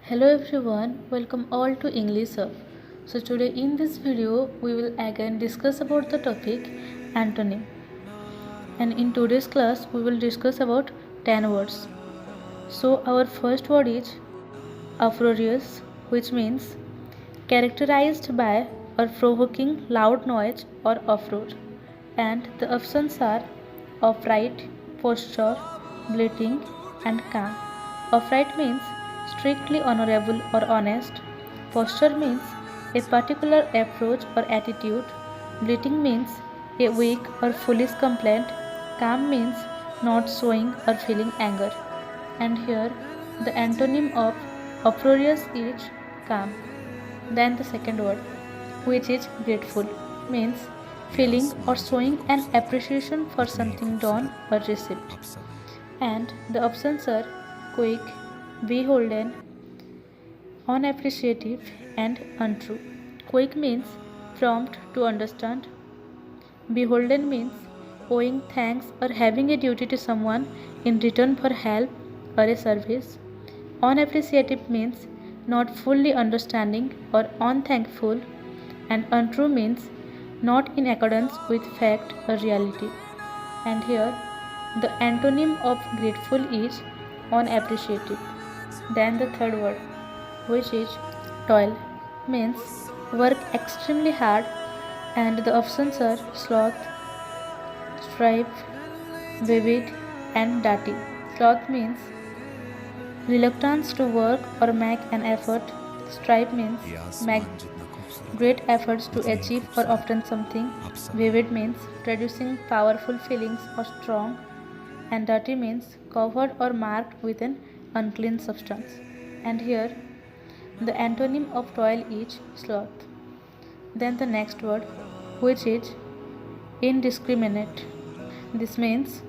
Hello everyone, welcome all to English Hub. So today in this video we will again discuss about the topic antonym. And in today's class we will discuss about 10 words. So our first word is uproarious, which means characterized by or provoking loud noise or uproar. And the options are upright, posture, bleating, and calm. Upright means strictly honorable or honest. Posture means a particular approach or attitude. Bleating means a weak or foolish complaint. Calm means not showing or feeling anger. And here the antonym of uproarious is calm. Then the second word, which is grateful, means feeling or showing an appreciation for something done or received. And the options are quick, beholden, unappreciative, and untrue. Quick means prompt to understand. Beholden means owing thanks or having a duty to someone in return for help or a service. Unappreciative means not fully understanding or unthankful, and untrue means not in accordance with fact or reality. And here the antonym of grateful is unappreciative. Then the third word, which is toil, means work extremely hard, and the options are sloth, stripe, vivid, and dirty. Sloth means reluctance to work or make an effort. Stripe means make great efforts to achieve or obtain something. Vivid means producing powerful feelings or strong. And dirty means covered or marked with an unclean substance. And here the antonym of toil is sloth. Then the next word, which is indiscriminate. This means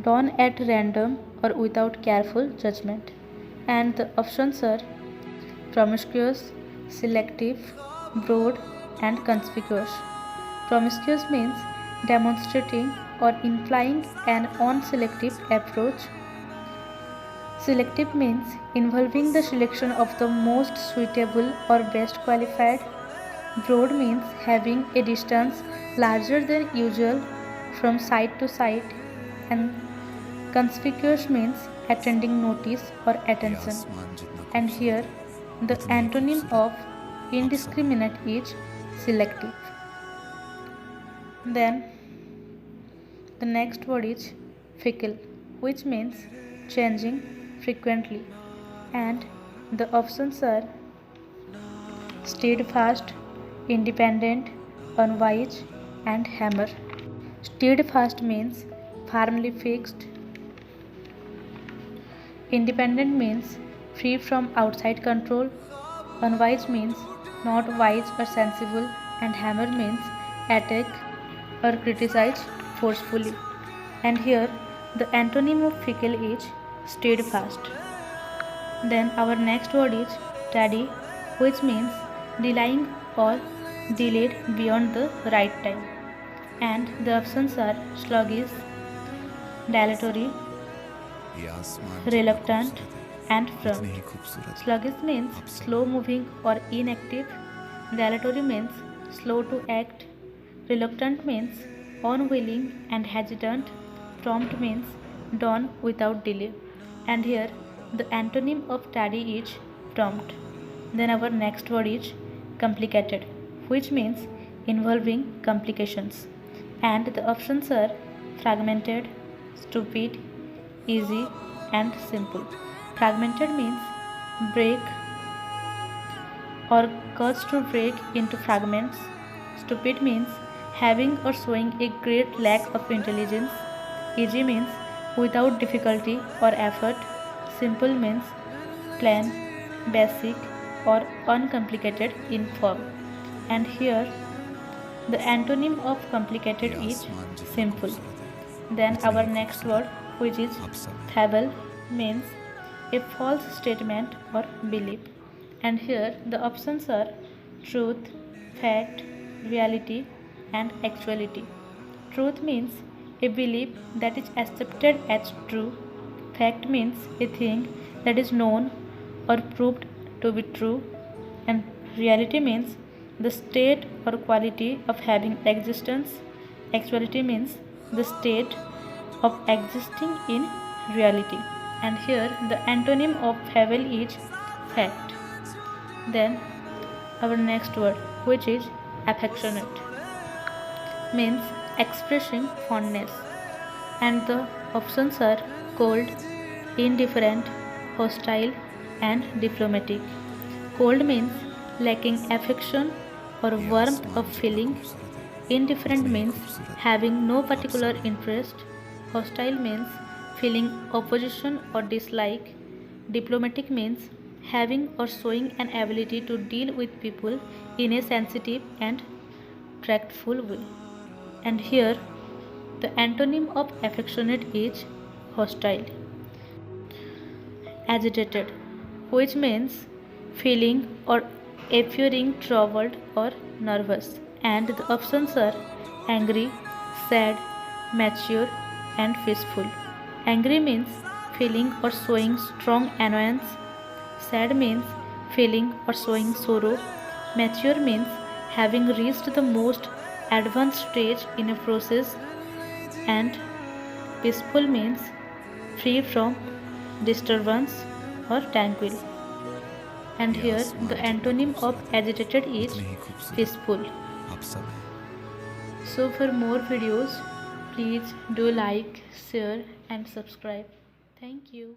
done at random or without careful judgment. And the options are promiscuous, selective, broad, and conspicuous. Promiscuous means demonstrating or implying an unselective approach. Selective means involving the selection of the most suitable or best qualified. Broad means having a distance larger than usual from side to side, and conspicuous means attending notice or attention. And here the antonym of indiscriminate is selective. Then the next word is fickle, which means changing frequently. And the options are steadfast, independent, unwise, and hammer. Steadfast means firmly fixed. Independent means free from outside control. Unwise means not wise or sensible. And hammer means attack or criticize forcefully. And here the antonym of fickle is steadfast. Then our next word is tardy, which means delaying or delayed beyond the right time. And the options are sluggish, dilatory, reluctant, and prompt. Sluggish means slow moving or inactive. Dilatory means slow to act. Reluctant means unwilling and hesitant. Prompt means done without delay. And here the antonym of tardy is prompt. Then our next word is complicated, which means involving complications. And the options are fragmented, stupid, easy, and simple. Fragmented means break or cause to break into fragments. Stupid means having or showing a great lack of intelligence. Easy means without difficulty or effort. Simple means plain, basic, or uncomplicated in form. And here the antonym of complicated is simple. Then our next word, which is fable, means a false statement or belief. And here the options are truth, fact, reality, and actuality. Truth means a belief that is accepted as true. Fact means a thing that is known or proved to be true, and reality means the state or quality of having existence. Actuality means the state of existing in reality. And here the antonym of fable is fact. Then our next word, which is affectionate, means expressing fondness, and the options are cold, indifferent, hostile, and diplomatic. Cold means lacking affection or warmth of feeling. Indifferent means having no particular interest. Hostile means feeling opposition or dislike. Diplomatic means having or showing an ability to deal with people in a sensitive and tactful way. And here the antonym of affectionate is hostile. Agitated, which means feeling or appearing troubled or nervous. And the options are angry, sad, mature, and peaceful. Angry means feeling or showing strong annoyance. Sad means feeling or showing sorrow. Mature means having reached the most advanced stage in a process. And peaceful means free from disturbance or tranquil. And here the antonym of agitated is peaceful. So for more videos, please do like, share and subscribe. Thank you.